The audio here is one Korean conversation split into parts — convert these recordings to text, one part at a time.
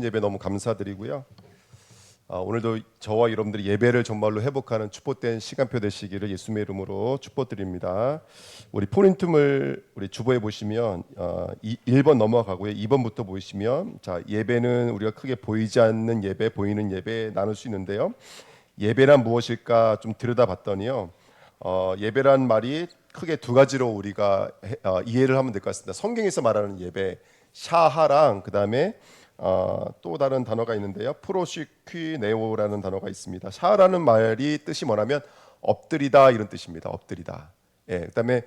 예배 너무 감사드리고요. 오늘도 저와 여러분들이 예배를 정말로 회복하는 축복된 시간표 되시기를 예수님의 이름으로 축복드립니다. 우리 포인트를 우리 주보에 보시면 1번 넘어가고요. 2번부터 보시면 자, 예배는 우리가 크게 보이지 않는 예배, 보이는 예배 나눌 수 있는데요. 예배란 무엇일까 좀 들여다봤더니요. 예배란 말이 크게 두 가지로 우리가 이해를 하면 될 것 같습니다. 성경에서 말하는 예배, 샤하랑 그다음에 또 다른 단어가 있는데요. 프로시퀴네오라는 단어가 있습니다. 샤라는 말이 뜻이 뭐냐면 엎드리다 이런 뜻입니다. 엎드리다. 예, 그다음에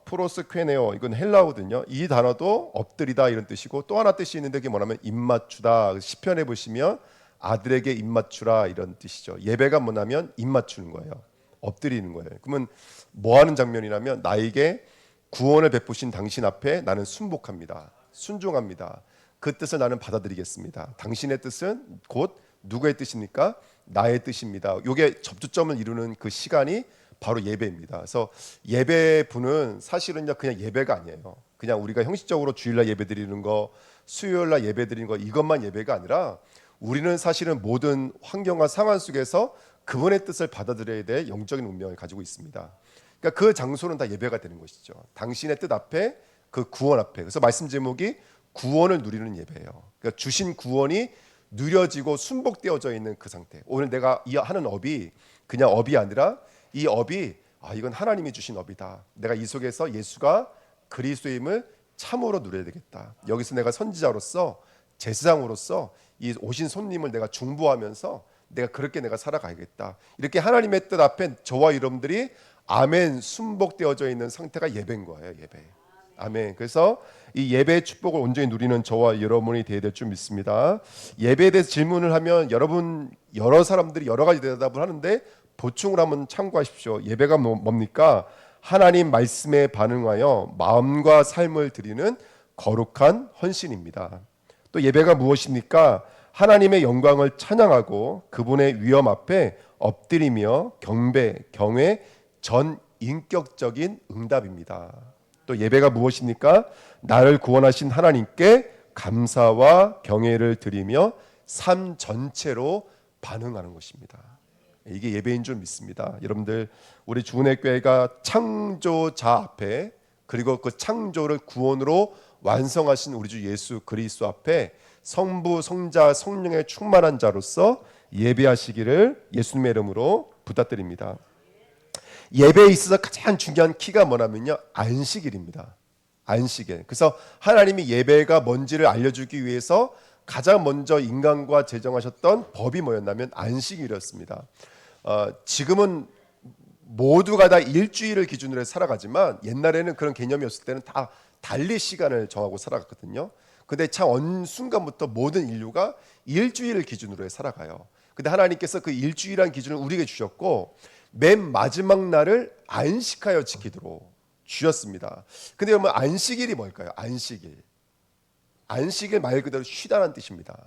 프로스퀴네오 이건 헬라어거든요. 이 단어도 엎드리다 이런 뜻이고 또 하나 뜻이 있는데 그게 뭐냐면 입맞추다. 시편에 보시면 아들에게 입맞추라 이런 뜻이죠. 예배가 뭐냐면 입맞추는 거예요. 엎드리는 거예요. 그러면 뭐 하는 장면이냐면 나에게 구원을 베푸신 당신 앞에 나는 순복합니다. 순종합니다. 그 뜻을 나는 받아들이겠습니다. 당신의 뜻은 곧 누구의 뜻입니까? 나의 뜻입니다. 이게 접두점을 이루는 그 시간이 바로 예배입니다. 그래서 예배분은 사실은요 그냥 예배가 아니에요. 그냥 우리가 형식적으로 주일날 예배드리는 거, 수요일날 예배드리는 거 이것만 예배가 아니라 우리는 사실은 모든 환경과 상황 속에서 그분의 뜻을 받아들여야 될 영적인 운명을 가지고 있습니다. 그러니까 그 장소는 다 예배가 되는 것이죠. 당신의 뜻 앞에 그 구원 앞에. 그래서 말씀 제목이 구원을 누리는 예배예요. 그러니까 주신 구원이 누려지고 순복되어져 있는 그 상태. 오늘 내가 이 하는 업이 그냥 업이 아니라 이 업이 이건 하나님이 주신 업이다. 내가 이 속에서 예수가 그리스도임을 참으로 누려야 되겠다. 여기서 내가 선지자로서 제사장으로서 이 오신 손님을 내가 중보하면서 내가 그렇게 내가 살아가야겠다. 이렇게 하나님의 뜻 앞에 저와 여러분들이 아멘 순복되어져 있는 상태가 예배인 거예요. 예배. 아멘. 그래서 이 예배의 축복을 온전히 누리는 저와 여러분이 되어야 될 줄 믿습니다. 예배에 대해서 질문을 하면 여러 사람들이 여러 가지 대답을 하는데 보충을 한번 참고하십시오. 예배가 뭡니까? 하나님 말씀에 반응하여 마음과 삶을 드리는 거룩한 헌신입니다. 또 예배가 무엇입니까? 하나님의 영광을 찬양하고 그분의 위엄 앞에 엎드리며 경배, 경외, 전 인격적인 응답입니다. 또 예배가 무엇입니까? 나를 구원하신 하나님께 감사와 경애를 드리며 삶 전체로 반응하는 것입니다. 이게 예배인 줄 믿습니다. 여러분들 우리 주은혜 교회가 창조자 앞에 그리고 그 창조를 구원으로 완성하신 우리 주 예수 그리스도 앞에 성부, 성자, 성령의 충만한 자로서 예배하시기를 예수님의 이름으로 부탁드립니다. 예배에 있어서 가장 중요한 키가 뭐냐면요 안식일입니다. 안식일. 그래서 하나님이 예배가 뭔지를 알려주기 위해서 가장 먼저 인간과 제정하셨던 법이 뭐였냐면 안식일이었습니다. 지금은 모두가 다 일주일을 기준으로 살아가지만 옛날에는 그런 개념이 없을 때는 다 달리 시간을 정하고 살아갔거든요. 근데 참 어느 순간부터 모든 인류가 일주일을 기준으로 살아가요. 근데 하나님께서 그 일주일이라는 기준을 우리에게 주셨고 맨 마지막 날을 안식하여 지키도록 주셨습니다. 근데 여러분 안식일이 뭘까요? 안식일. 안식일 말 그대로 쉬다라는 뜻입니다.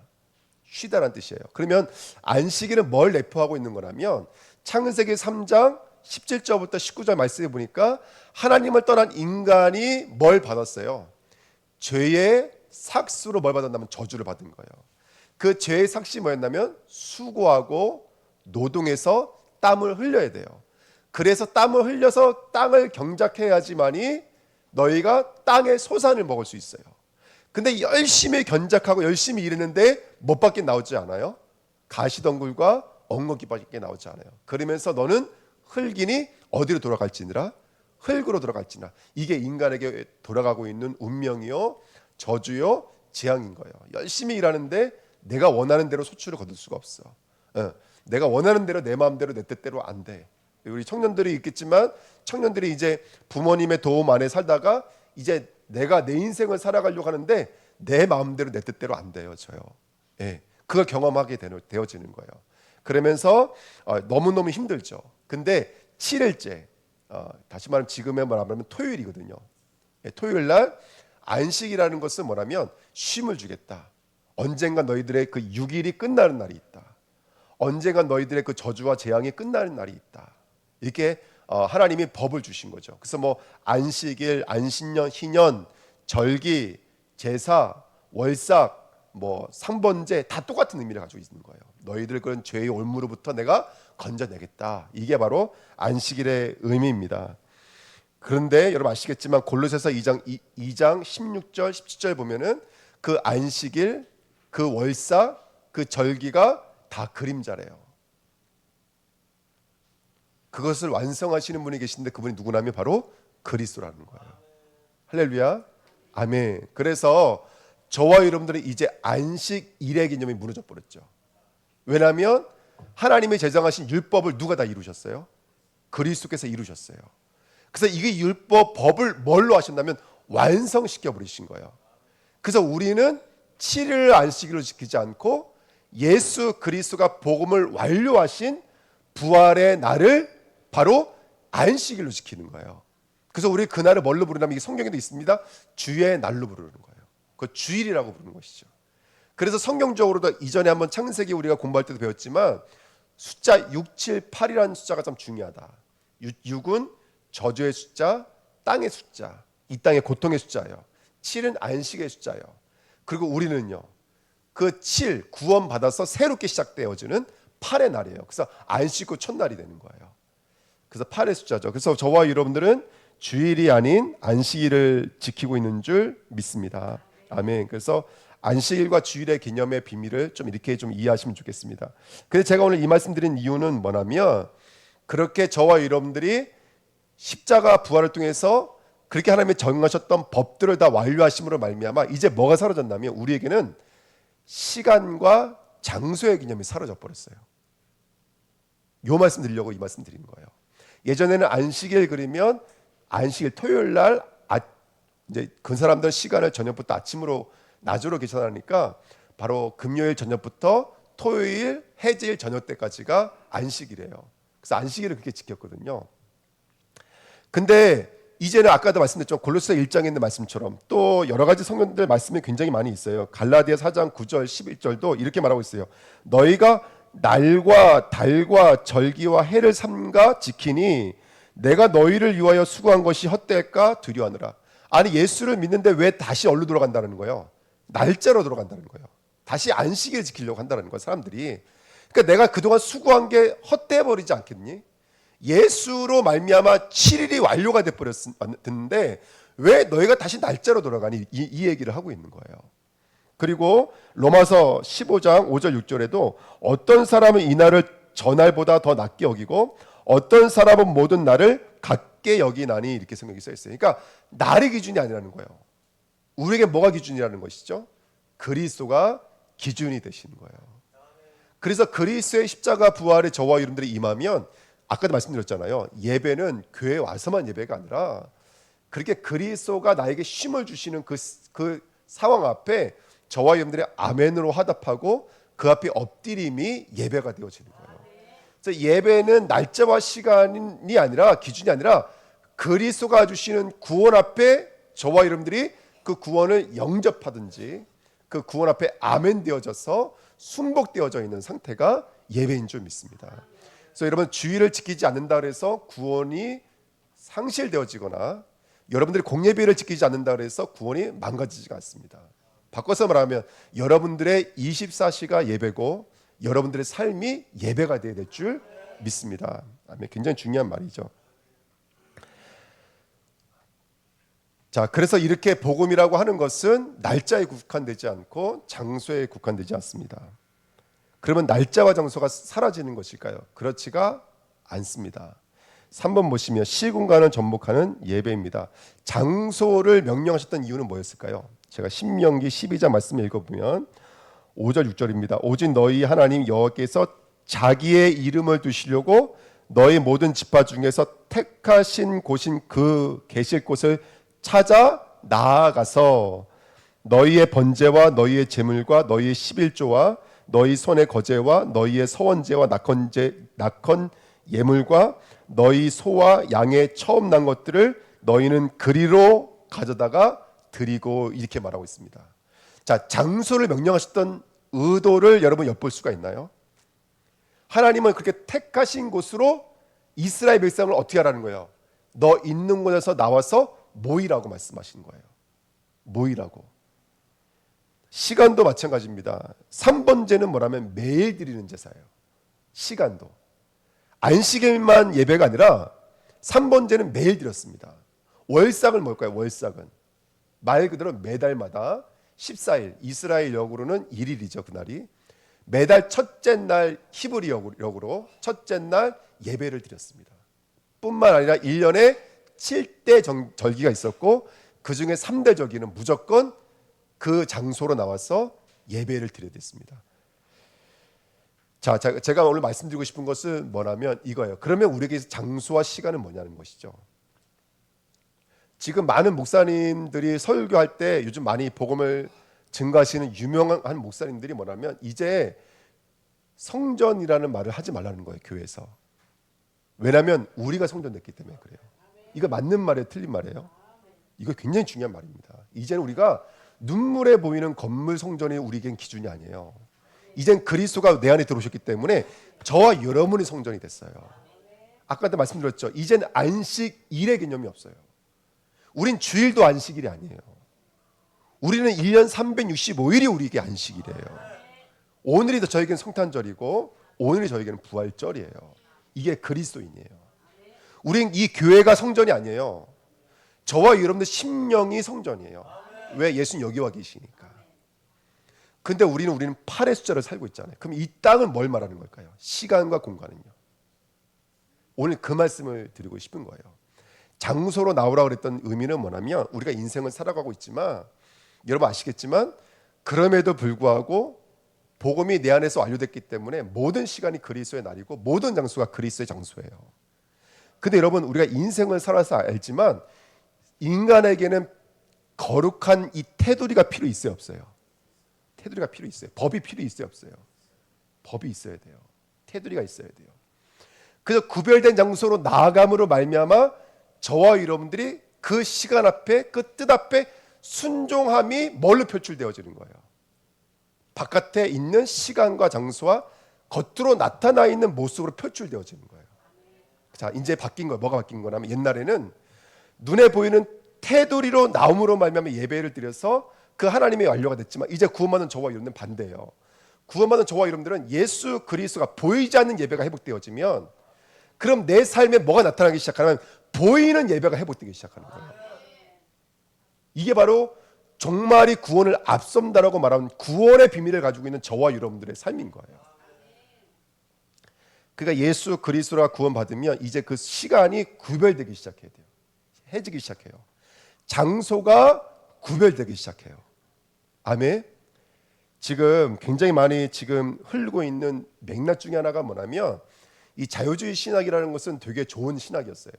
쉬다라는 뜻이에요. 그러면 안식일은 뭘 내포하고 있는 거냐면 창세기 3장 17절부터 19절 말씀해 보니까 하나님을 떠난 인간이 뭘 받았어요? 죄의 삭수로 뭘 받았냐면 저주를 받은 거예요. 그 죄의 삭시 뭐였냐면 수고하고 노동해서 땀을 흘려야 돼요. 그래서 땀을 흘려서 땅을 경작해야지만이 너희가 땅의 소산을 먹을 수 있어요. 근데 열심히 견작하고 열심히 일했는데 뭐밖에 나오지 않아요? 가시덩굴과 엉겅퀴밖에 나오지 않아요. 그러면서 너는 흙이니 어디로 돌아갈지니라? 흙으로 돌아갈지나. 이게 인간에게 돌아가고 있는 운명이요 저주요 재앙인 거예요. 열심히 일하는데 내가 원하는 대로 소출을 거둘 수가 없어. 내가 원하는 대로 내 마음대로 내 뜻대로 안 돼. 우리 청년들이 있겠지만 청년들이 이제 부모님의 도움 안에 살다가 이제 내가 내 인생을 살아가려고 하는데 내 마음대로 내 뜻대로 안 돼요. 저요. 예, 그걸 경험하게 되어지는 거예요. 그러면서 너무너무 힘들죠. 근데 7일째 다시 말하면 지금의 말하면 토요일이거든요. 예, 토요일 날 안식이라는 것은 뭐냐면 쉼을 주겠다. 언젠가 너희들의 그 6일이 끝나는 날이 있다. 언젠가 너희들의 그 저주와 재앙이 끝나는 날이 있다. 이렇게 하나님이 법을 주신 거죠. 그래서 뭐 안식일, 안식년, 희년, 절기, 제사, 월삭 뭐 상번제 다 똑같은 의미를 가지고 있는 거예요. 너희들 그런 죄의 올무로부터 내가 건져내겠다. 이게 바로 안식일의 의미입니다. 그런데 여러분 아시겠지만 골로새서 2장 16절 17절 보면은 그 안식일, 그 월사, 그 절기가 다 그림자래요. 그것을 완성하시는 분이 계신데 그분이 누구냐면 바로 그리스도라는 거예요. 할렐루야, 아멘. 그래서 저와 여러분들은 이제 안식일의 개념이 무너져 버렸죠. 왜냐하면 하나님이 제정하신 율법을 누가 다 이루셨어요? 그리스도께서 이루셨어요. 그래서 이게 율법 법을 뭘로 하셨냐면 완성시켜 버리신 거예요. 그래서 우리는 7일 안식일로 지키지 않고 예수 그리스도가 복음을 완료하신 부활의 날을 바로 안식일로 지키는 거예요. 그래서 우리 그날을 뭘로 부르냐면 이게 성경에도 있습니다. 주의 날로 부르는 거예요. 그 주일이라고 부르는 것이죠. 그래서 성경적으로도 이전에 한번 창세기 우리가 공부할 때도 배웠지만 숫자 6, 7, 8이라는 숫자가 참 중요하다. 6은 저주의 숫자, 땅의 숫자, 이 땅의 고통의 숫자예요. 7은 안식의 숫자예요. 그리고 우리는요, 그 7, 구원 받아서 새롭게 시작되어지는 8의 날이에요. 그래서 안식 후 첫날이 되는 거예요. 그래서 8의 숫자죠. 그래서 저와 여러분들은 주일이 아닌 안식일을 지키고 있는 줄 믿습니다. 아멘. 그래서 안식일과 주일의 개념의 비밀을 좀 이렇게 좀 이해하시면 좋겠습니다. 그래서 제가 오늘 이 말씀드린 이유는 뭐냐면 그렇게 저와 여러분들이 십자가 부활을 통해서 그렇게 하나님이 정하셨던 법들을 다 완료하심으로 말미암아 이제 뭐가 사라졌냐면 우리에게는 시간과 장소의 개념이 사라져 버렸어요. 요 말씀 드리려고 이 말씀 드리는 거예요. 예전에는 안식일 그러면 안식일 토요일 날 이제 그 사람들 시간을 저녁부터 아침으로 낮으로 계산하니까 바로 금요일 저녁부터 토요일 해질 저녁 때까지가 안식일이에요. 그래서 안식일을 그렇게 지켰거든요. 근데 이제는 아까도 말씀드렸죠. 골로새 1장에 있는 말씀처럼 또 여러 가지 성경들 말씀이 굉장히 많이 있어요. 갈라디아 4장 9절 11절도 이렇게 말하고 있어요. 너희가 날과 달과 절기와 해를 삼가 지키니 내가 너희를 위하여 수고한 것이 헛될까 두려워하느라. 아니 예수를 믿는데 왜 다시 어디로 돌아간다는 거예요? 날짜로 돌아간다는 거예요. 다시 안식일 지키려고 한다는 거예요. 사람들이. 그러니까 내가 그동안 수고한 게 헛되어 버리지 않겠니? 예수로 말미암아 7일이 완료가 돼 버렸는데 왜 너희가 다시 날짜로 돌아가니? 이 얘기를 하고 있는 거예요. 그리고 로마서 15장 5절 6절에도 어떤 사람은 이 날을 전날보다 더 낮게 여기고 어떤 사람은 모든 날을 같게 여기나니 이렇게 성경이 써 있어요. 그러니까 날의 기준이 아니라는 거예요. 우리에게 뭐가 기준이라는 것이죠? 그리스도가 기준이 되시는 거예요. 그래서 그리스도의 십자가 부활에 저와 여러분들이 임하면 아까도 말씀드렸잖아요. 예배는 교회에 와서만 예배가 아니라 그렇게 그리스도가 나에게 쉼을 주시는 그 상황 앞에 저와 여러분들이 아멘으로 화답하고 그 앞에 엎드림이 예배가 되어지는 거예요. 그래서 예배는 날짜와 시간이 아니라 기준이 아니라 그리스도가 주시는 구원 앞에 저와 여러분들이 그 구원을 영접하든지 그 구원 앞에 아멘 되어져서 순복되어져 있는 상태가 예배인 줄 믿습니다. 그래서 여러분 주일을 지키지 않는다 그래서 구원이 상실되어지거나 여러분들이 공예배를 지키지 않는다 그래서 구원이 망가지지가 않습니다. 바꿔서 말하면 여러분들의 24시가 예배고 여러분들의 삶이 예배가 되어야 될 줄 믿습니다. 아멘. 굉장히 중요한 말이죠. 자, 그래서 이렇게 복음이라고 하는 것은 날짜에 국한되지 않고 장소에 국한되지 않습니다. 그러면 날짜와 장소가 사라지는 것일까요? 그렇지가 않습니다. 3번 보시면 시공간을 전복하는 예배입니다. 장소를 명령하셨던 이유는 뭐였을까요? 제가 신명기 12장 말씀을 읽어보면 5절 6절입니다. 오직 너희 하나님 여호와께서 자기의 이름을 두시려고 너희 모든 지파 중에서 택하신 곳인 그 계실 곳을 찾아 나아가서 너희의 번제와 너희의 제물과 너희의 11조와 너희 손의 거제와 너희의 서원제와 낙헌 예물과 너희 소와 양의 처음 난 것들을 너희는 그리로 가져다가 드리고 이렇게 말하고 있습니다. 자, 장소를 명령하셨던 의도를 여러분 엿볼 수가 있나요? 하나님은 그렇게 택하신 곳으로 이스라엘 백성을 어떻게 하라는 거예요? 너 있는 곳에서 나와서 모이라고 말씀하신 거예요. 모이라고. 시간도 마찬가지입니다. 3번째는 뭐라면 매일 드리는 제사예요. 시간도. 안식일만 예배가 아니라 3번째는 매일 드렸습니다. 월삭은 뭘까요? 월삭은 말 그대로 매달마다 14일, 이스라엘 역으로는 1일이죠. 그날이. 매달 첫째 날 히브리 역으로 첫째 날 예배를 드렸습니다. 뿐만 아니라 1년에 7대 절기가 있었고 그 중에 3대 절기는 무조건 그 장소로 나와서 예배를 드려야 됐습니다. 자, 제가 오늘 말씀드리고 싶은 것은 뭐냐면 이거예요. 그러면 우리에게 장소와 시간은 뭐냐는 것이죠. 지금 많은 목사님들이 설교할 때 요즘 많이 복음을 증거하시는 유명한 목사님들이 뭐냐면 이제 성전이라는 말을 하지 말라는 거예요. 교회에서. 왜냐하면 우리가 성전됐기 때문에 그래요. 이거 맞는 말이에요? 틀린 말이에요? 이거 굉장히 중요한 말입니다. 이제는 우리가 눈물에 보이는 건물 성전이 우리에겐 기준이 아니에요. 이젠 그리스도가 내 안에 들어오셨기 때문에 저와 여러분이 성전이 됐어요. 아까도 말씀드렸죠. 이젠 안식일의 개념이 없어요. 우린 주일도 안식일이 아니에요. 우리는 1년 365일이 우리에게 안식일이에요. 오늘이 저에게는 성탄절이고 오늘이 저에게는 부활절이에요. 이게 그리스도인이에요. 우린 이 교회가 성전이 아니에요. 저와 여러분들 심령이 성전이에요. 왜? 예수님 여기 와 계시니까. 근데 우리는 8의 숫자를 살고 있잖아요. 그럼 이 땅은 뭘 말하는 걸까요? 시간과 공간은요. 오늘 그 말씀을 드리고 싶은 거예요. 장소로 나오라고 그랬던 의미는 뭐냐면 우리가 인생을 살아가고 있지만 여러분 아시겠지만 그럼에도 불구하고 복음이 내 안에서 완료됐기 때문에 모든 시간이 그리스도의 날이고 모든 장소가 그리스도의 장소예요. 근데 여러분 우리가 인생을 살아서 알지만 인간에게는 거룩한 이 테두리가 필요 있어요 없어요? 테두리가 필요 있어요. 법이 필요 있어요 없어요? 법이 있어야 돼요. 테두리가 있어야 돼요. 그래서 구별된 장소로 나아감으로 말미암아 저와 여러분들이 그 시간 앞에 그 뜻 앞에 순종함이 뭘로 표출되어지는 거예요? 바깥에 있는 시간과 장소와 겉으로 나타나 있는 모습으로 표출되어지는 거예요. 자, 이제 바뀐 거예요. 뭐가 바뀐 거냐면 옛날에는 눈에 보이는 테두리로 나옴으로 말미암아 예배를 드려서 그 하나님의 완료가 됐지만 이제 구원받은 저와 여러분들은 반대예요. 구원받은 저와 여러분들은 예수 그리스도가 보이지 않는 예배가 회복되어지면 그럼 내 삶에 뭐가 나타나기 시작하면 보이는 예배가 회복되기 시작하는 거예요. 이게 바로 종말이 구원을 앞선다라고 말하는 구원의 비밀을 가지고 있는 저와 여러분들의 삶인 거예요. 그러니까 예수 그리스도라 구원받으면 이제 그 시간이 구별되기 시작해야 돼요. 해지기 시작해요. 장소가 구별되기 시작해요. 아멘. 지금 굉장히 많이 지금 흐르고 있는 맥락 중에 하나가 뭐냐면 이 자유주의 신학이라는 것은 되게 좋은 신학이었어요.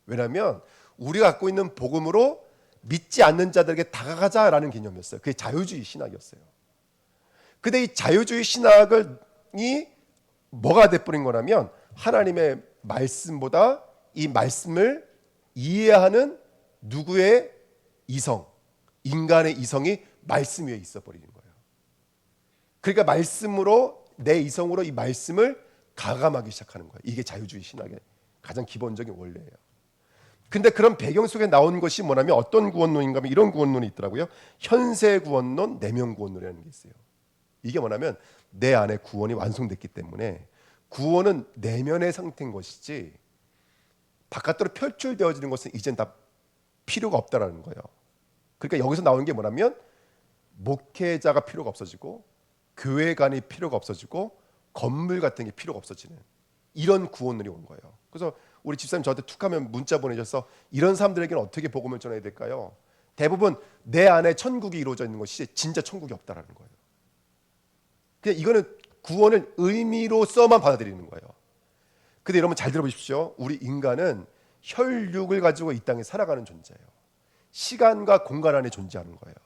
왜냐하면 우리가 갖고 있는 복음으로 믿지 않는 자들에게 다가가자라는 개념이었어요. 그게 자유주의 신학이었어요. 근데 이 자유주의 신학이 뭐가 돼버린 거냐면 하나님의 말씀보다 이 말씀을 이해하는 누구의 이성, 인간의 이성이 말씀 위에 있어 버리는 거예요. 그러니까 말씀으로 내 이성으로 이 말씀을 가감하기 시작하는 거예요. 이게 자유주의 신학의 가장 기본적인 원리예요. 근데 그런 배경 속에 나온 것이 뭐냐면 어떤 구원론인가 하면 이런 구원론이 있더라고요. 현세 구원론, 내면 구원론이라는 게 있어요. 이게 뭐냐면 내 안에 구원이 완성됐기 때문에 구원은 내면의 상태인 것이지 바깥으로 표출되어지는 것은 이젠 다 필요가 없다라는 거예요. 그러니까 여기서 나오는 게 뭐냐면 목회자가 필요가 없어지고 교회관이 필요가 없어지고 건물 같은 게 필요가 없어지는 이런 구원론이 온 거예요. 그래서 우리 집사님 저한테 툭하면 문자 보내셔서 이런 사람들에게는 어떻게 복음을 전해야 될까요? 대부분 내 안에 천국이 이루어져 있는 것이 진짜 천국이 없다라는 거예요. 그냥 이거는 구원을 의미로서만 받아들이는 거예요. 근데 여러분 잘 들어보십시오. 우리 인간은 혈육을 가지고 이 땅에 살아가는 존재예요. 시간과 공간 안에 존재하는 거예요.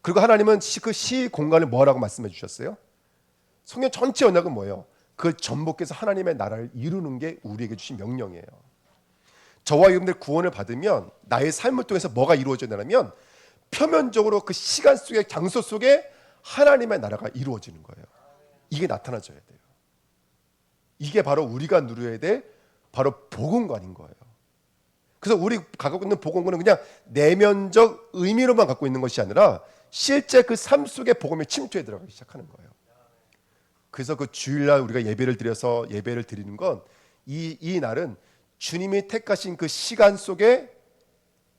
그리고 하나님은 그 시 공간을 뭐라고 말씀해 주셨어요? 성경 전체 언약은 뭐예요? 그걸 전복해서 하나님의 나라를 이루는 게 우리에게 주신 명령이에요. 저와 여러분들 구원을 받으면 나의 삶을 통해서 뭐가 이루어져야 되냐면 표면적으로 그 시간 속에 장소 속에 하나님의 나라가 이루어지는 거예요. 이게 나타나줘야 돼요. 이게 바로 우리가 누려야 될 바로 복음관인 거예요. 그래서 우리 갖고 있는 복음관은 그냥 내면적 의미로만 갖고 있는 것이 아니라 실제 그 삶 속에 복음의 침투에 들어가기 시작하는 거예요. 그래서 그 주일날 우리가 예배를 드려서 예배를 드리는 건 이 날은 주님이 택하신 그 시간 속에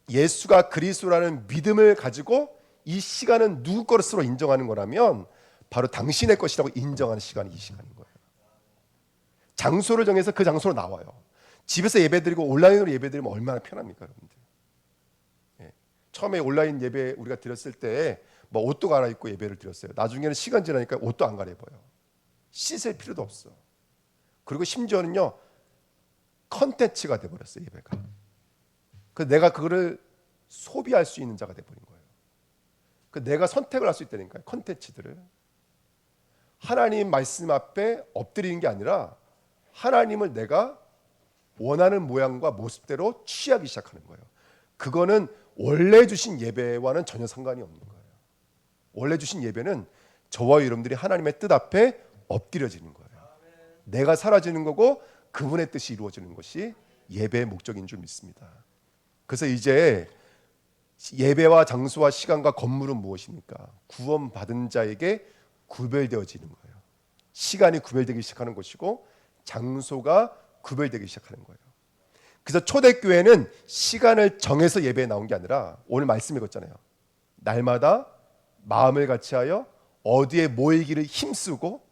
예수가 그리스도라는 믿음을 가지고 이 시간은 누구 것으로 인정하는 거라면 바로 당신의 것이라고 인정하는 시간이 이 시간인 거예요. 장소를 정해서 그 장소로 나와요. 집에서 예배드리고 온라인으로 예배드리면 얼마나 편합니까, 여러분들? 예. 처음에 온라인 예배 우리가 드렸을 때 뭐 옷도 갈아입고 예배를 드렸어요. 나중에는 시간 지나니까 옷도 안 갈아입어요. 씻을 필요도 없어. 그리고 심지어는요, 컨텐츠가 돼버렸어요, 예배가. 그 내가 그거를 소비할 수 있는 자가 돼버린 거예요. 그 내가 선택을 할 수 있다니까요, 컨텐츠들을. 하나님 말씀 앞에 엎드리는 게 아니라 하나님을 내가 원하는 모양과 모습대로 취하기 시작하는 거예요. 그거는 원래 주신 예배와는 전혀 상관이 없는 거예요. 원래 주신 예배는 저와 여러분들이 하나님의 뜻 앞에 엎드려지는 거예요. 내가 사라지는 거고 그분의 뜻이 이루어지는 것이 예배의 목적인 줄 믿습니다. 그래서 이제 예배와 장소와 시간과 건물은 무엇입니까? 구원받은 자에게 구별되어지는 거예요. 시간이 구별되기 시작하는 것이고 장소가 구별되기 시작하는 거예요. 그래서 초대교회는 시간을 정해서 예배에 나온 게 아니라 오늘 말씀 읽었잖아요. 날마다 마음을 같이하여 어디에 모이기를 힘쓰고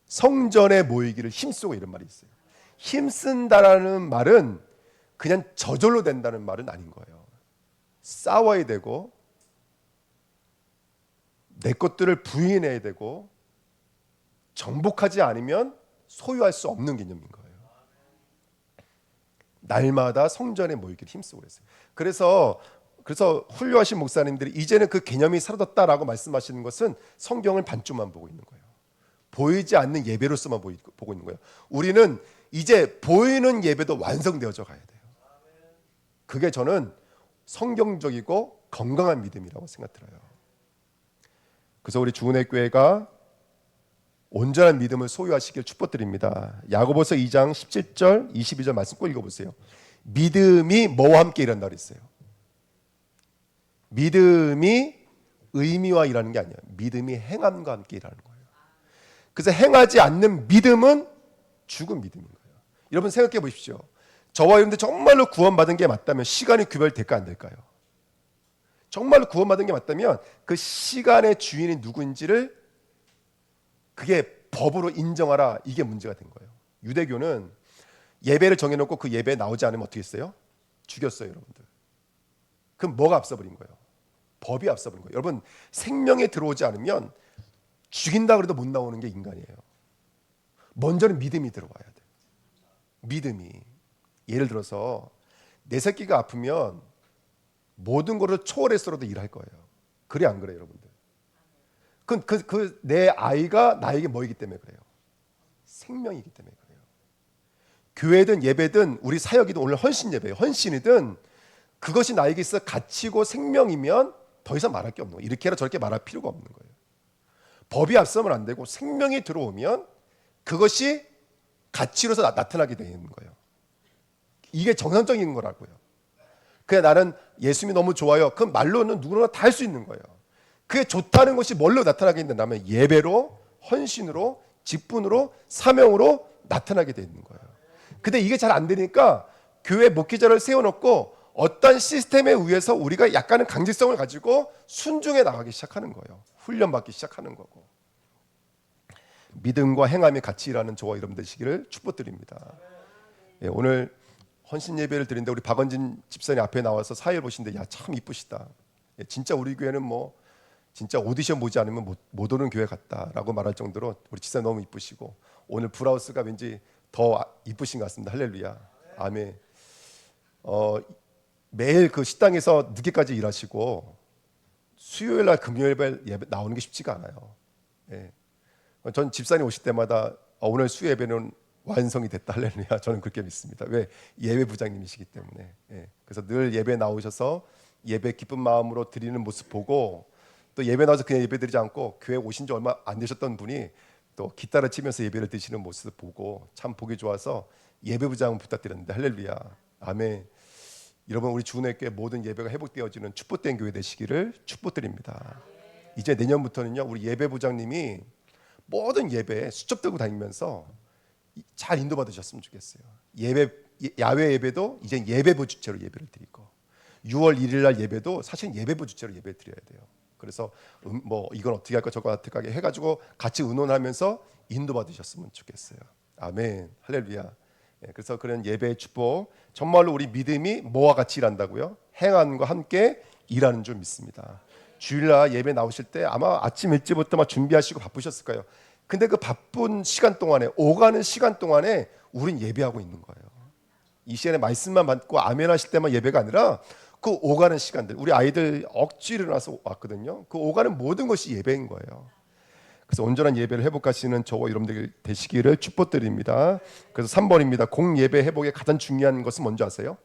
성전에 모이기를 힘쓰고 이런 말이 있어요. 힘쓴다라는 말은 그냥 저절로 된다는 말은 아닌 거예요. 싸워야 되고 내 것들을 부인해야 되고 정복하지 않으면 소유할 수 없는 개념인 거예요. 날마다 성전에 모이기를 힘쓰고 그랬어요. 그래서 훌륭하신 목사님들이 이제는 그 개념이 사라졌다라고 말씀하시는 것은 성경을 반쯤만 보고 있는 거예요. 보이지 않는 예배로서만 보고 있는 거예요. 우리는 이제 보이는 예배도 완성되어져 가야 돼요. 그게 저는 성경적이고 건강한 믿음이라고 생각 들어요. 그래서 우리 주은혜 교회가 온전한 믿음을 소유하시길 축복드립니다. 야고보서 2장 17절 22절 말씀 꼭 읽어보세요. 믿음이 뭐와 함께 일한다 그랬어요? 믿음이 의미와 일하는 게 아니에요. 믿음이 행함과 함께 일하는 거예요. 그래서 행하지 않는 믿음은 죽은 믿음인 거예요. 여러분 생각해 보십시오. 저와 여러분들 정말로 구원받은 게 맞다면 시간이 구별될까 안 될까요? 정말로 구원받은 게 맞다면 그 시간의 주인이 누구인지를 그게 법으로 인정하라, 이게 문제가 된 거예요. 유대교는 예배를 정해놓고 그 예배에 나오지 않으면 어떻게 했어요? 죽였어요, 여러분들. 그럼 뭐가 앞서버린 거예요? 법이 앞서버린 거예요. 여러분 생명에 들어오지 않으면 죽인다 그래도 못 나오는 게 인간이에요. 먼저는 믿음이 들어와야 돼요. 믿음이. 예를 들어서 내 새끼가 아프면 모든 것을 초월해서라도 일할 거예요. 그래 안 그래요, 여러분들? 내 아이가 나에게 뭐이기 때문에 그래요? 생명이기 때문에 그래요. 교회든 예배든 우리 사역이든 오늘 헌신 예배예요. 헌신이든 그것이 나에게 있어 가치고 생명이면 더 이상 말할 게 없는 거예요. 이렇게 해라 저렇게 말할 필요가 없는 거예요. 법이 앞서면 안 되고 생명이 들어오면 그것이 가치로서 나타나게 되는 거예요. 이게 정상적인 거라고요. 그냥 나는 예수님이 너무 좋아요. 그 말로는 누구나 다 할 수 있는 거예요. 그게 좋다는 것이 뭘로 나타나게 된다면 예배로, 헌신으로, 직분으로, 사명으로 나타나게 되는 거예요. 근데 이게 잘 안 되니까 교회 목회자를 세워놓고 어떤 시스템에 의해서 우리가 약간의 강제성을 가지고 순종해 나가기 시작하는 거예요. 훈련받기 시작하는 거고. 믿음과 행함이 같이 일하는 저와 여러분 되시기를 축복드립니다. 예, 오늘 헌신 예배를 드린데 우리 박원진 집사님 앞에 나와서 사회 보신데 야 참 이쁘시다. 예, 진짜 우리 교회는 뭐 진짜 오디션 보지 않으면 못 오는 교회 같다라고 말할 정도로 우리 집사님 너무 이쁘시고 오늘 브라우스가 왠지 더 이쁘신 것 같습니다. 할렐루야. 아멘. 매일 그 식당에서 늦게까지 일하시고 수요일 날 금요일 예배 나오는 게 쉽지가 않아요. 예. 전 집사님 오실 때마다 오늘 수요 예배는 완성이 됐다 할렐루야. 저는 그렇게 믿습니다. 왜? 예배 부장님이시기 때문에. 예. 그래서 늘 예배 나오셔서 예배 기쁜 마음으로 드리는 모습 보고 또 예배 나와서 그냥 예배 드리지 않고 교회 오신 지 얼마 안 되셨던 분이 또 기타를 치면서 예배를 드시는 모습 보고 참 보기 좋아서 예배 부장 부탁드렸는데 할렐루야. 아멘. 여러분 우리 주은혜 교회 모든 예배가 회복되어지는 축복된 교회 되시기를 축복드립니다. 이제 내년부터는요 우리 예배부장님이 모든 예배에 수첩 들고 다니면서 잘 인도받으셨으면 좋겠어요. 야외 예배도 이제 예배부 주체로 예배를 드리고 6월 1일 날 예배도 사실 예배부 주체로 예배 드려야 돼요. 그래서 뭐 이건 어떻게 할까 저거 어떻게 하게 해가지고 같이 의논하면서 인도받으셨으면 좋겠어요. 아멘 할렐루야. 그래서 그런 예배의 축복 정말로 우리 믿음이 뭐와 같이 일한다고요? 행함과 함께 일하는 줄 믿습니다. 주일날 예배 나오실 때 아마 아침 일찍부터 막 준비하시고 바쁘셨을 거예요. 근데 그 바쁜 시간 동안에 오가는 시간 동안에 우린 예배하고 있는 거예요. 이 시간에 말씀만 받고 아멘 하실 때만 예배가 아니라 그 오가는 시간들 우리 아이들 억지로 일어나서 왔거든요. 그 오가는 모든 것이 예배인 거예요. 그래서 온전한 예배를 회복하시는 저와 여러분들 되시기를 축복드립니다. 그래서 3번입니다. 공예배 회복의 가장 중요한 것은 뭔지 아세요?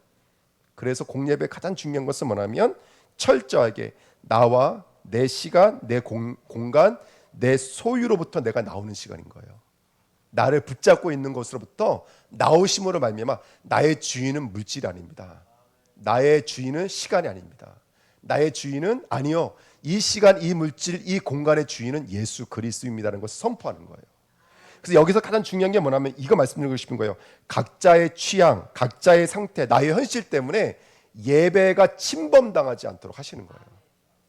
그래서 공예배 가장 중요한 것은 뭐냐면 철저하게 나와 내 시간, 내 공간, 내 소유로부터 내가 나오는 시간인 거예요. 나를 붙잡고 있는 것으로부터 나오심으로 말미암아 나의 주인은 물질이 아닙니다. 나의 주인은 시간이 아닙니다. 나의 주인은 아니요. 이 시간, 이 물질, 이 공간의 주인은 예수 그리스도입니다라는 것을 선포하는 거예요. 그래서 여기서 가장 중요한 게 뭐냐면 이거 말씀드리고 싶은 거예요. 각자의 취향, 각자의 상태, 나의 현실 때문에 예배가 침범당하지 않도록 하시는 거예요.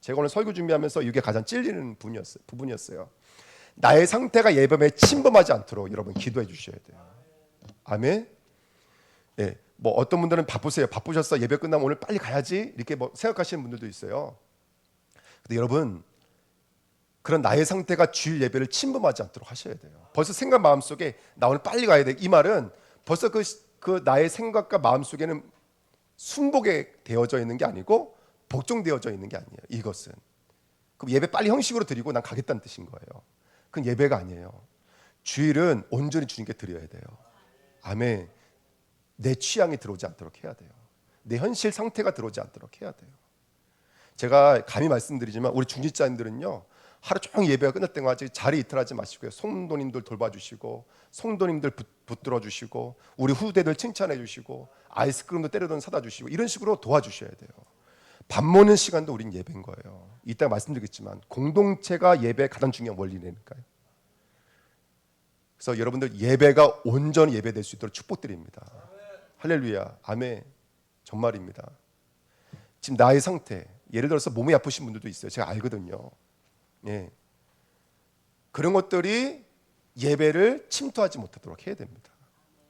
제가 오늘 설교 준비하면서 이게 가장 찔리는 부분이었어요. 나의 상태가 예배에 침범하지 않도록 여러분 기도해 주셔야 돼요. 아멘. 예, 뭐 어떤 분들은 바쁘세요. 바쁘셔서 예배 끝나면 오늘 빨리 가야지 이렇게 뭐 생각하시는 분들도 있어요. 근데 여러분 그런 나의 상태가 주일 예배를 침범하지 않도록 하셔야 돼요. 벌써 생각 마음속에 나 오늘 빨리 가야 돼. 이 말은 벌써 그 나의 생각과 마음속에는 순복에 되어져 있는 게 아니고 복종되어져 있는 게 아니에요. 이것은 그럼 예배 빨리 형식으로 드리고 난 가겠다는 뜻인 거예요. 그건 예배가 아니에요. 주일은 온전히 주님께 드려야 돼요. 아멘. 내 취향이 들어오지 않도록 해야 돼요. 내 현실 상태가 들어오지 않도록 해야 돼요. 제가 감히 말씀드리지만 우리 중직자님들은요 하루 종일 예배가 끝날 때까지 자리 이탈하지 마시고요. 성도님들 돌봐주시고 성도님들 붙들어 주시고 우리 후대들 칭찬해 주시고 아이스크림도 때려돈 사다 주시고 이런 식으로 도와주셔야 돼요. 밥 먹는 시간도 우린 예배인 거예요. 이따 말씀드리겠지만 공동체가 예배의 가장 중요한 원리니까요. 그래서 여러분들 예배가 온전히 예배될 수 있도록 축복드립니다. 할렐루야, 아멘. 정말입니다. 지금 나의 상태, 예를 들어서 몸이 아프신 분들도 있어요. 제가 알거든요. 예. 그런 것들이 예배를 침투하지 못하도록 해야 됩니다.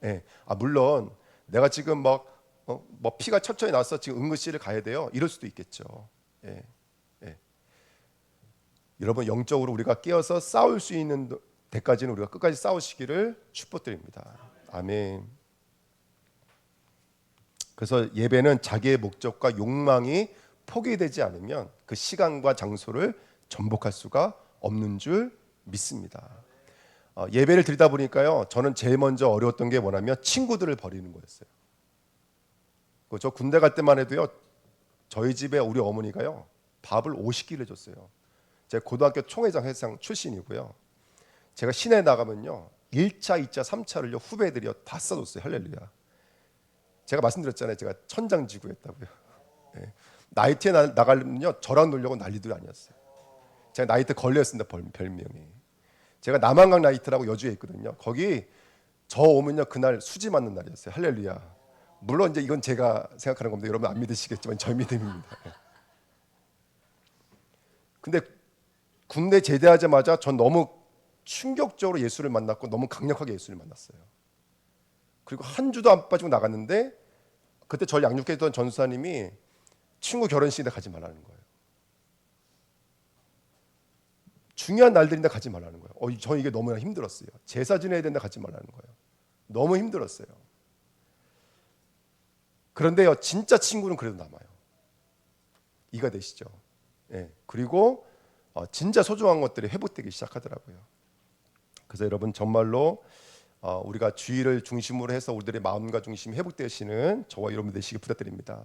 예. 물론 내가 지금 뭐 피가 천천히 나서 지금 응급실을 가야 돼요. 이럴 수도 있겠죠. 예. 예. 여러분 영적으로 우리가 깨어서 싸울 수 있는 때까지는 우리가 끝까지 싸우시기를 축복드립니다. 아멘. 그래서 예배는 자기의 목적과 욕망이 포기되지 않으면 그 시간과 장소를 전복할 수가 없는 줄 믿습니다. 예배를 드리다 보니까요, 저는 제일 먼저 어려웠던 게 뭐냐면 친구들을 버리는 거였어요. 저 군대 갈 때만 해도요, 저희 집에 우리 어머니가요 밥을 50끼를 줬어요. 제가 고등학교 총회장 회장 출신이고요. 제가 시내 나가면요 1차, 2차, 3차를요 후배들이요 다 싸줬어요. 할렐루야. 제가 말씀드렸잖아요. 제가 천장지구였다고요. 네. 나이트에 나가려면요 저랑 놀려고 난리도 아니었어요. 제가 나이트 걸레였습니다. 별명이. 제가 남한강 나이트라고 여주에 있거든요. 거기 저 오면요 그날 수지 맞는 날이었어요. 할렐루야. 물론 이제 이건 제가 생각하는 겁니다. 여러분 안 믿으시겠지만 저희 믿음입니다. 근데 군대 제대하자마자 전 너무 충격적으로 예수를 만났고 너무 강력하게 예수를 만났어요. 그리고 한 주도 안 빠지고 나갔는데 그때 저를 양육했던 전수사님이 친구 결혼식에 가지 말라는 거예요. 중요한 날들인데 가지 말라는 거예요. 저 이게 너무나 힘들었어요. 제사 지내야 되는데 가지 말라는 거예요. 너무 힘들었어요. 그런데요, 진짜 친구는 그래도 남아요. 이해가 되시죠? 예. 그리고 진짜 소중한 것들이 회복되기 시작하더라고요. 그래서 여러분 정말로 우리가 주의를 중심으로 해서 우리들의 마음과 중심이 회복되시는 저와 여러분 되시길 부탁드립니다.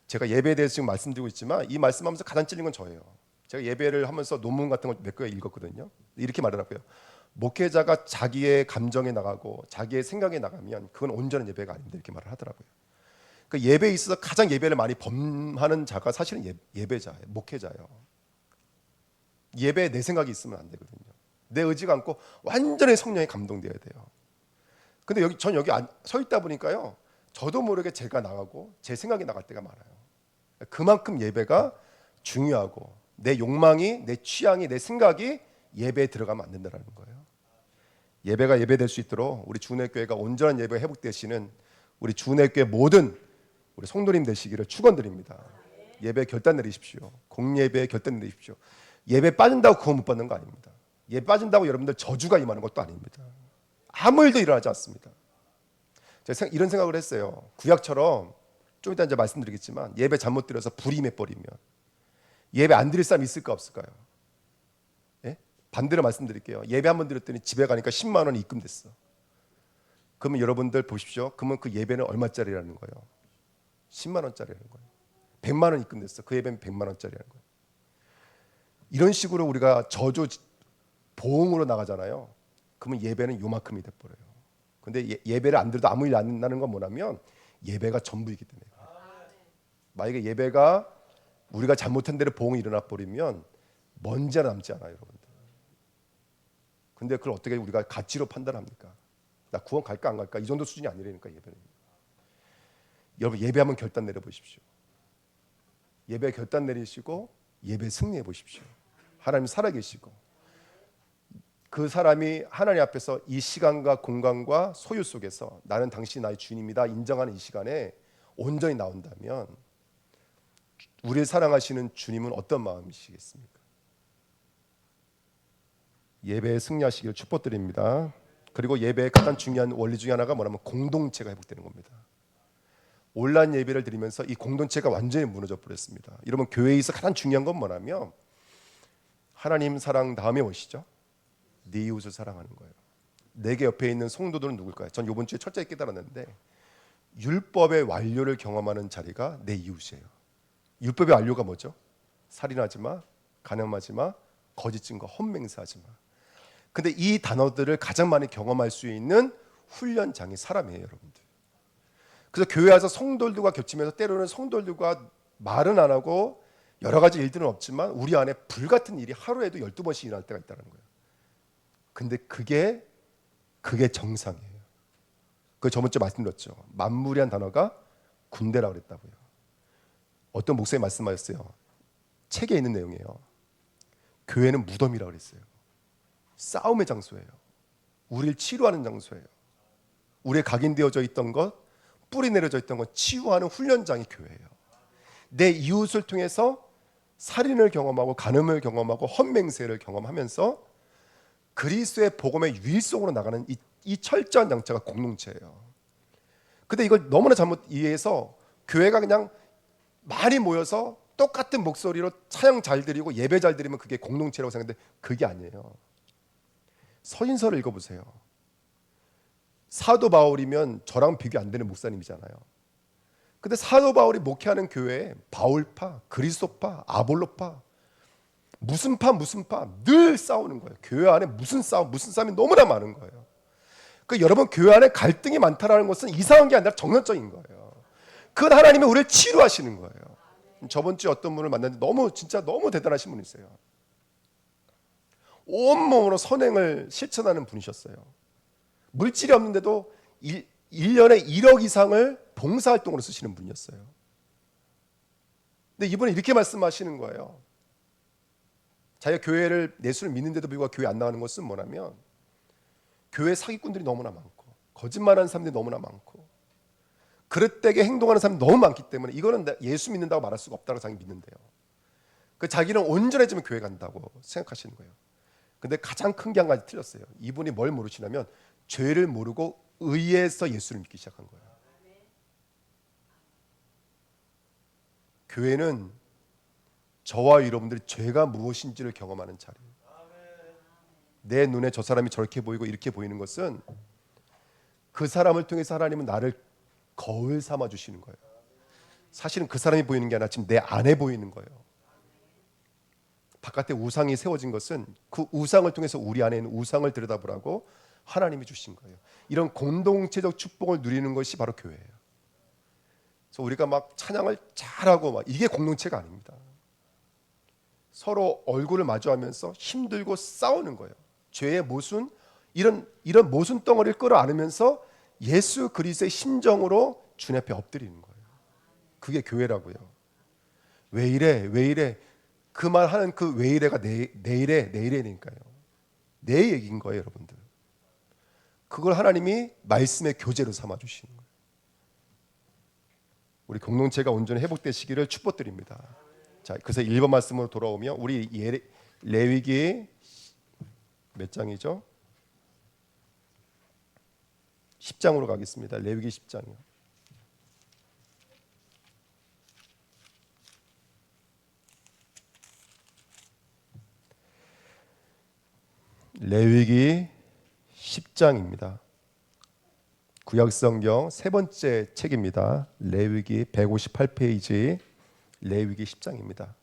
제가 예배에 대해서 지금 말씀드리고 있지만 이 말씀하면서 가장 찔린 건 저예요. 제가 예배를 하면서 논문 같은 걸 몇 개 읽었거든요. 이렇게 말하더라고요. 목회자가 자기의 감정에 나가고 자기의 생각에 나가면 그건 온전한 예배가 아닙니다. 이렇게 말을 하더라고요. 그 예배에 있어서 가장 예배를 많이 범하는 자가 사실은 예배자예요. 목회자예요. 예배에 내 생각이 있으면 안 되거든요. 내 의지가 않고 완전히 성령에 감동되어야 돼요. 근데 전 여기 서 있다 보니까요, 저도 모르게 제가 나가고 제 생각이 나갈 때가 많아요. 그만큼 예배가 중요하고 내 욕망이, 내 취향이, 내 생각이 예배에 들어가면 안 된다는 거예요. 예배가 예배될 수 있도록 우리 주은혜교회가 온전한 예배가 회복되시는 우리 주은혜교회 모든 우리 성도님 되시기를 축원드립니다. 예배 결단 내리십시오. 공예배에 결단 내리십시오. 예배 빠진다고 구원 못 받는 거 아닙니다. 예배 빠진다고 여러분들 저주가 임하는 것도 아닙니다. 아무 일도 일어나지 않습니다. 제가 이런 생각을 했어요. 구약처럼 좀 이따 이제 말씀드리겠지만 예배 잘못 드려서 불이 임해버리면 예배 안 드릴 사람 있을까 없을까요? 예? 반대로 말씀드릴게요. 예배 한번 드렸더니 집에 가니까 10만 원이 입금됐어. 그러면 여러분들 보십시오. 그러면 그 예배는 얼마짜리라는 거예요? 10만 원짜리라는 거예요. 100만 원 입금됐어. 그 예배는 100만 원짜리라는 거예요. 이런 식으로 우리가 저주 보응으로 나가잖아요. 그러면 예배는 요만큼이 돼버려요. 근데 예배를 안 드려도 아무 일 안 나는 건 뭐냐면 예배가 전부이기 때문에. 만약에 예배가 우리가 잘못한 대로 보응이 일어나 버리면 먼지 하나 남지 않아요, 여러분들. 근데 그걸 어떻게 우리가 가치로 판단합니까? 나 구원 갈까 안 갈까? 이 정도 수준이 아니라니까 예배는. 여러분 예배하면 결단 내려보십시오. 예배 결단 내리시고 예배 승리해 보십시오. 하나님 살아계시고 그 사람이 하나님 앞에서 이 시간과 공간과 소유 속에서 나는 당신이 나의 주님이다 인정하는 이 시간에 온전히 나온다면 우리를 사랑하시는 주님은 어떤 마음이시겠습니까? 예배에 승리하시기를 축복드립니다. 그리고 예배의 가장 중요한 원리 중에 하나가 뭐냐면 공동체가 회복되는 겁니다. 온라인 예배를 드리면서 이 공동체가 완전히 무너져 버렸습니다. 여러분 교회에서 가장 중요한 건 뭐냐면 하나님 사랑 다음에 무엇이죠? 네 이웃을 사랑하는 거예요. 내게 옆에 있는 성도들은 누굴까요? 전 이번 주에 첫째 깨달았는데 율법의 완료를 경험하는 자리가 내 이웃이에요. 율법의 완료가 뭐죠? 살인하지 마, 간음하지 마, 거짓 증거, 헛맹세하지 마. 근데 이 단어들을 가장 많이 경험할 수 있는 훈련장이 사람이에요, 여러분들. 그래서 교회 와서 성도들과 겹치면서 때로는 성도들과 말은 안 하고 여러 가지 일들은 없지만 우리 안에 불같은 일이 하루에도 12번씩 일어날 때가 있다는 거예요. 근데 그게 정상이에요. 그 저번 주에 말씀드렸죠. 만물이란 단어가 군대라고 그랬다고요. 어떤 목사님 말씀하셨어요. 책에 있는 내용이에요. 교회는 무덤이라고 그랬어요. 싸움의 장소예요. 우리를 치료하는 장소예요. 우리의 각인되어져 있던 것, 뿌리 내려져 있던 것 치유하는 훈련장이 교회예요. 내 이웃을 통해서 살인을 경험하고 간음을 경험하고 헛맹세를 경험하면서 그리스도의 복음의 유일성으로 나가는 이 철저한 장차가 공동체예요. 근데 이걸 너무나 잘못 이해해서 교회가 그냥 많이 모여서 똑같은 목소리로 찬양 잘 드리고 예배 잘 드리면 그게 공동체라고 생각하는데 그게 아니에요. 서신서를 읽어보세요. 사도 바울이면 저랑 비교 안 되는 목사님이잖아요. 근데 사도 바울이 목회하는 교회에 바울파, 그리스도파, 아볼로파 무슨 파 늘 싸우는 거예요. 교회 안에 무슨 싸움이 너무나 많은 거예요. 그 여러분 교회 안에 갈등이 많다라는 것은 이상한 게 아니라 정상적인 거예요. 그건 하나님이 우리를 치료하시는 거예요. 저번 주에 어떤 분을 만났는데 진짜 너무 대단하신 분이세요. 온몸으로 선행을 실천하는 분이셨어요. 물질이 없는데도 1년에 1억 이상을 봉사활동으로 쓰시는 분이었어요. 근데 이분은 이렇게 말씀하시는 거예요. 자기가 교회를 예수를 믿는데도 불구하고 교회 안 나가는 것은 뭐냐면 교회 사기꾼들이 너무나 많고 거짓말하는 사람들이 너무나 많고 그릇되게 행동하는 사람이 너무 많기 때문에 이거는 예수 믿는다고 말할 수가 없다고 자기 믿는데요. 그 자기는 온전해지면 교회 간다고 생각하시는 거예요. 근데 가장 큰 게 한 가지 틀렸어요. 이분이 뭘 모르시냐면 죄를 모르고 의에서 예수를 믿기 시작한 거예요. 교회는 저와 여러분들이 죄가 무엇인지를 경험하는 자리예요. 내 눈에 저 사람이 저렇게 보이고 이렇게 보이는 것은 그 사람을 통해서 하나님은 나를 거울 삼아 주시는 거예요. 사실은 그 사람이 보이는 게 아니라 지금 내 안에 보이는 거예요. 바깥에 우상이 세워진 것은 그 우상을 통해서 우리 안에 있는 우상을 들여다보라고 하나님이 주신 거예요. 이런 공동체적 축복을 누리는 것이 바로 교회예요. 그래서 우리가 막 찬양을 잘하고 막 이게 공동체가 아닙니다. 서로 얼굴을 마주하면서 힘들고 싸우는 거예요. 죄의 모순, 이런 모순 덩어리를 끌어안으면서 예수 그리스도의 심정으로 주님 앞에 엎드리는 거예요. 그게 교회라고요. 왜 이래? 왜 이래? 그 말 하는 그 왜 이래가 내일이니까요. 내 얘기인 거예요, 여러분들. 그걸 하나님이 말씀의 교제로 삼아 주시는 거예요. 우리 공동체가 온전히 회복되시기를 축복드립니다. 자, 그래서 1번 말씀으로 돌아오면 우리 레위기 몇 장이죠? 10장으로 가겠습니다. 레위기 10장이요. 레위기 10장입니다. 구약성경 세 번째 책입니다. 레위기 158페이지 레위기 10장입니다.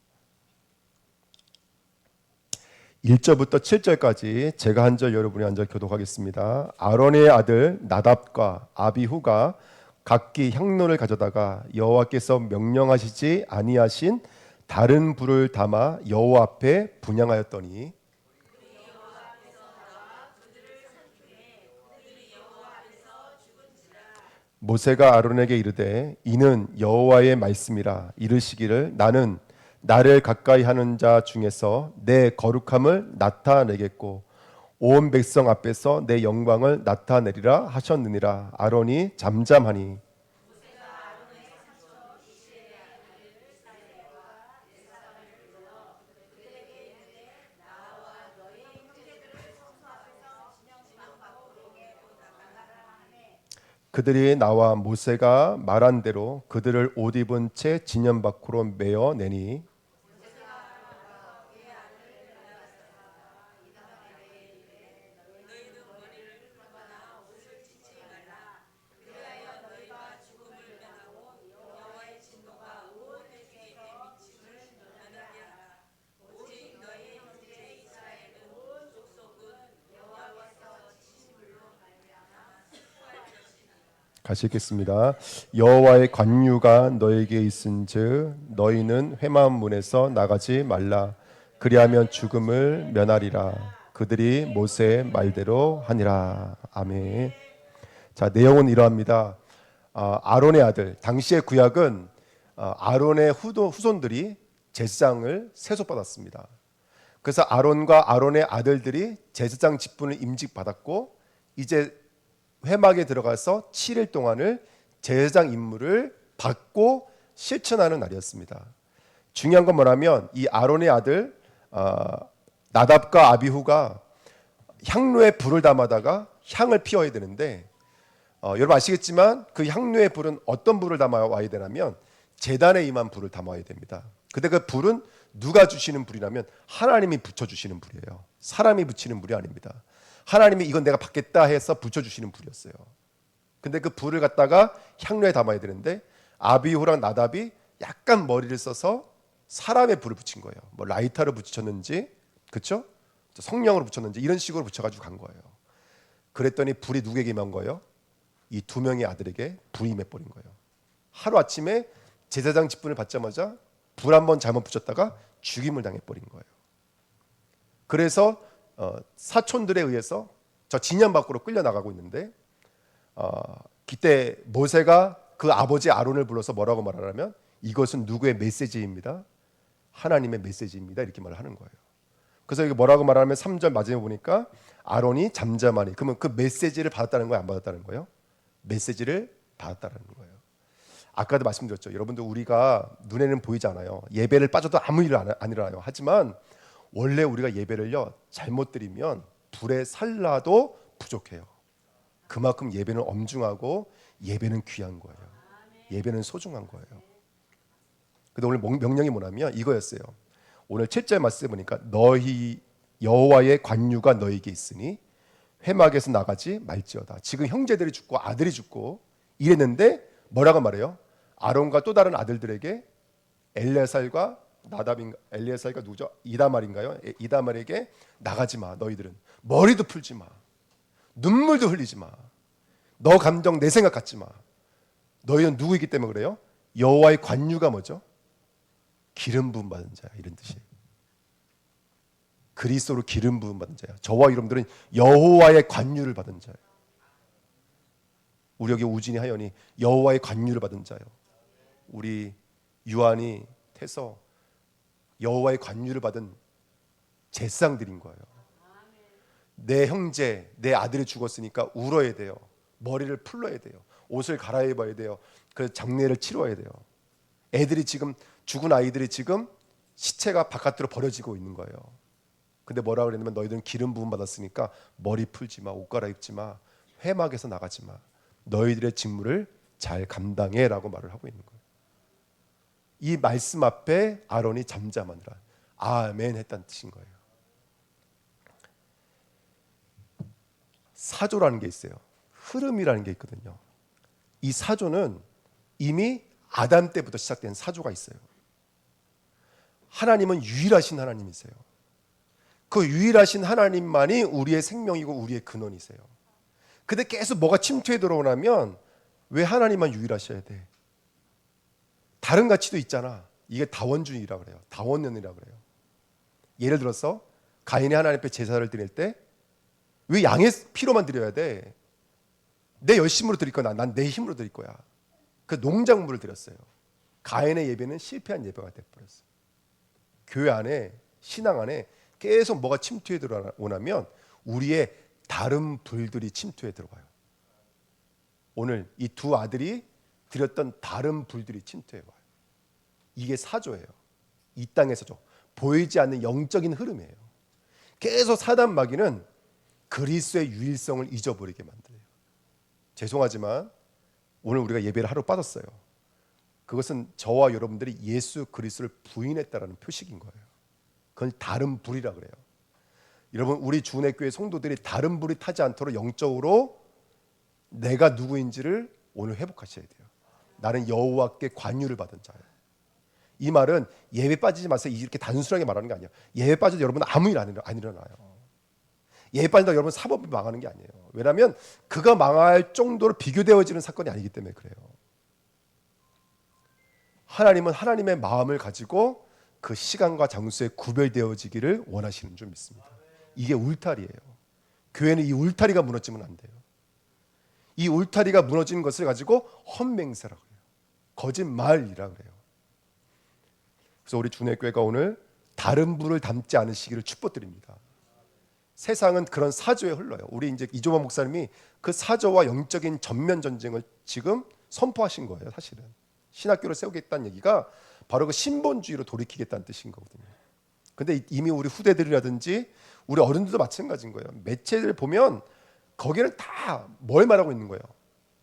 1절부터 7절까지 제가 한 절 여러분이 한 절 교독하겠습니다. 아론의 아들 나답과 아비후가 각기 향로를 가져다가 여호와께서 명령하시지 아니하신 다른 불을 담아 여호와 앞에 분향하였더니 모세가 아론에게 이르되 이는 여호와의 말씀이라 이르시기를 나는 나를 가까이 하는 자 중에서 내 거룩함을 나타내겠고 온 백성 앞에서 내 영광을 나타내리라 하셨느니라. 아론이 잠잠하니 그들이 나와 모세가 말한 대로 그들을 옷 입은 채 진영 밖으로 메어 내니 같이 읽겠습니다. 여호와의 관유가 너에게 있은즉 너희는 회막 문에서 나가지 말라. 그리하면 죽음을 면하리라. 그들이 모세의 말대로 하니라. 아멘. 자, 내용은 이러합니다. 아론의 아들, 당시의 구약은 아론의 후손들이 제사장을 세속받았습니다. 그래서 아론과 아론의 아들들이 제사장 직분을 임직받았고 이제 회막에 들어가서 7일 동안을 제사장 임무를 받고 실천하는 날이었습니다. 중요한 건 뭐냐면 이 아론의 아들 나답과 아비후가 향로에 불을 담아다가 향을 피워야 되는데 여러분 아시겠지만 그 향로에 불은 어떤 불을 담아와야 되냐면 제단에 임한 불을 담아야 됩니다. 근데 그 불은 누가 주시는 불이냐면 하나님이 붙여주시는 불이에요. 사람이 붙이는 불이 아닙니다. 하나님이 이건 내가 받겠다 해서 붙여주시는 불이었어요. 근데 그 불을 갖다가 향로에 담아야 되는데 아비후랑 나답이 약간 머리를 써서 사람의 불을 붙인 거예요. 뭐 라이터를 붙였는지, 그렇죠? 성령으로 붙였는지 이런 식으로 붙여가지고 간 거예요. 그랬더니 불이 누구에게 임한 거예요? 이 두 명의 아들에게 불이 임해버린 거예요. 하루 아침에 제사장 직분을 받자마자 불 한번 잘못 붙였다가 죽임을 당해버린 거예요. 그래서 사촌들에 의해서 저 진영 밖으로 끌려 나가고 있는데 그때 모세가 그 아버지 아론을 불러서 뭐라고 말하냐면 이것은 누구의 메시지입니다. 하나님의 메시지입니다. 이렇게 말을 하는 거예요. 그래서 이게 뭐라고 말하면 3절 마지막에 보니까 아론이 잠잠하니 그러면 그 메시지를 받았다는 거예요? 안 받았다는 거예요? 메시지를 받았다는 거예요. 아까도 말씀드렸죠. 여러분들 우리가 눈에는 보이지 않아요. 예배를 빠져도 아무 일 안 일어나요. 하지만 원래 우리가 예배를요 잘못 드리면 불에 살라도 부족해요. 그만큼 예배는 엄중하고 예배는 귀한 거예요. 예배는 소중한 거예요. 근데 오늘 명령이 뭐냐면 이거였어요. 오늘 7절 말씀에 보니까 너희 여호와의 관유가 너에게 있으니 회막에서 나가지 말지어다. 지금 형제들이 죽고 아들이 죽고 이랬는데 뭐라고 말해요? 아론과 또 다른 아들들에게 엘레살과 나답인가 엘리에살과 누구죠? 이다말인가요? 이다말에게 나가지 마. 너희들은 머리도 풀지 마. 눈물도 흘리지 마. 너 감정 내 생각 갖지 마. 너희는 누구이기 때문에 그래요? 여호와의 관유가 뭐죠? 기름 부음 받은 자 이런 뜻이에요. 그리스도로 기름 부음 받은 자예요. 저와 여러분들은 여호와의 관유를 받은 자예요. 우리 여기 우진이 하연이 여호와의 관유를 받은 자예요. 우리 유한이 태서 여호와의 관유를 받은 제상들인 거예요. 내 형제, 내 아들이 죽었으니까 울어야 돼요. 머리를 풀러야 돼요. 옷을 갈아입어야 돼요. 그 장례를 치러야 돼요. 애들이 지금 죽은 아이들이 지금 시체가 바깥으로 버려지고 있는 거예요. 근데 뭐라 그랬냐면 너희들은 기름 부음 받았으니까 머리 풀지 마, 옷 갈아입지 마, 회막에서 나가지 마. 너희들의 직무를 잘 감당해라고 말을 하고 있는 거예요. 이 말씀 앞에 아론이 잠잠하느라 아멘 했다는 뜻인 거예요. 사조라는 게 있어요. 흐름이라는 게 있거든요. 이 사조는 이미 아담 때부터 시작된 사조가 있어요. 하나님은 유일하신 하나님이세요. 그 유일하신 하나님만이 우리의 생명이고 우리의 근원이세요. 근데 계속 뭐가 침투해 들어오면 왜 하나님만 유일하셔야 돼? 다른 가치도 있잖아. 이게 다원주의라고 그래요. 다원론이라고 그래요. 예를 들어서 가인이 하나님 앞에 제사를 드릴 때 왜 양의 피로만 드려야 돼? 내 열심으로 드릴 거야. 난 내 힘으로 드릴 거야. 그 농작물을 드렸어요. 가인의 예배는 실패한 예배가 돼버렸어요. 교회 안에, 신앙 안에 계속 뭐가 침투해 들어오면 우리의 다른 불들이 침투해 들어가요. 오늘 이 두 아들이 드렸던 다른 불들이 침투해 와요. 이게 사조예요. 이 땅에서죠. 보이지 않는 영적인 흐름이에요. 계속 사단 마귀는 그리스도의 유일성을 잊어버리게 만들어요. 죄송하지만 오늘 우리가 예배를 하루 빠졌어요. 그것은 저와 여러분들이 예수 그리스도를 부인했다라는 표식인 거예요. 그건 다른 불이라 그래요. 여러분 우리 주은혜교회 성도들이 다른 불이 타지 않도록 영적으로 내가 누구인지를 오늘 회복하셔야 돼요. 나는 여호와께 관유를 받은 자예요. 이 말은 예배 빠지지 마세요. 이렇게 단순하게 말하는 게 아니에요. 예배 빠져도 여러분 아무 일 안 일어나요. 예배 빠진다고 여러분 사법이 망하는 게 아니에요. 왜냐하면 그가 망할 정도로 비교되어지는 사건이 아니기 때문에 그래요. 하나님은 하나님의 마음을 가지고 그 시간과 장소에 구별되어지기를 원하시는 줄 믿습니다. 이게 울타리예요. 교회는 이 울타리가 무너지면 안 돼요. 이 울타리가 무너진 것을 가지고 헛맹세라고 해요. 거짓말이라고 그래요. 그래서 우리 주내교회가 오늘 다른 불을 담지 않으시기를 축복드립니다. 세상은 그런 사조에 흘러요. 우리 이제 이조만 목사님이 그 사조와 영적인 전면 전쟁을 지금 선포하신 거예요. 사실은 신학교를 세우겠다는 얘기가 바로 그 신본주의로 돌이키겠다는 뜻인 거거든요. 근데 이미 우리 후대들이라든지 우리 어른들도 마찬가지인 거예요. 매체를 보면 거기는 다 뭘 말하고 있는 거예요.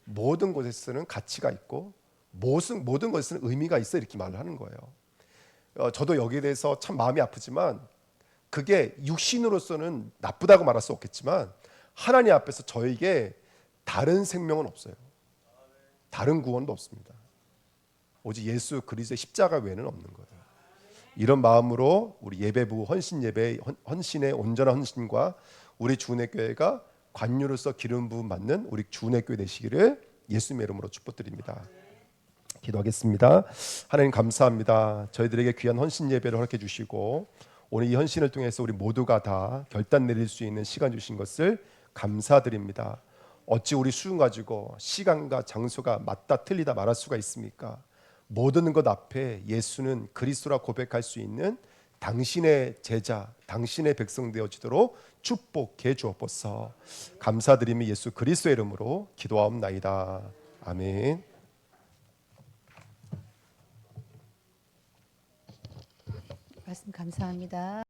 모든 곳에서는 가치가 있고 모든 것에서는 의미가 있어 이렇게 말을 하는 거예요. 저도 여기에 대해서 참 마음이 아프지만 그게 육신으로서는 나쁘다고 말할 수 없겠지만 하나님 앞에서 저에게 다른 생명은 없어요. 다른 구원도 없습니다. 오직 예수 그리스도의 십자가 외에는 없는 거예요. 이런 마음으로 우리 예배부 헌신 예배 헌신의 온전한 헌신과 우리 주은혜교회가 관유로서 기름 부음 받는 우리 주은혜교회 되시기를 예수님의 이름으로 축복드립니다. 기도하겠습니다. 하나님 감사합니다. 저희들에게 귀한 헌신 예배를 허락해 주시고 오늘 이 헌신을 통해서 우리 모두가 다 결단 내릴 수 있는 시간 주신 것을 감사드립니다. 어찌 우리 수준 가지고 시간과 장소가 맞다 틀리다 말할 수가 있습니까? 모든 것 앞에 예수는 그리스도라 고백할 수 있는 당신의 제자, 당신의 백성 되어지도록 축복해 주옵소서. 감사드리며 예수 그리스도의 이름으로 기도하옵나이다. 아멘. 말씀 감사합니다.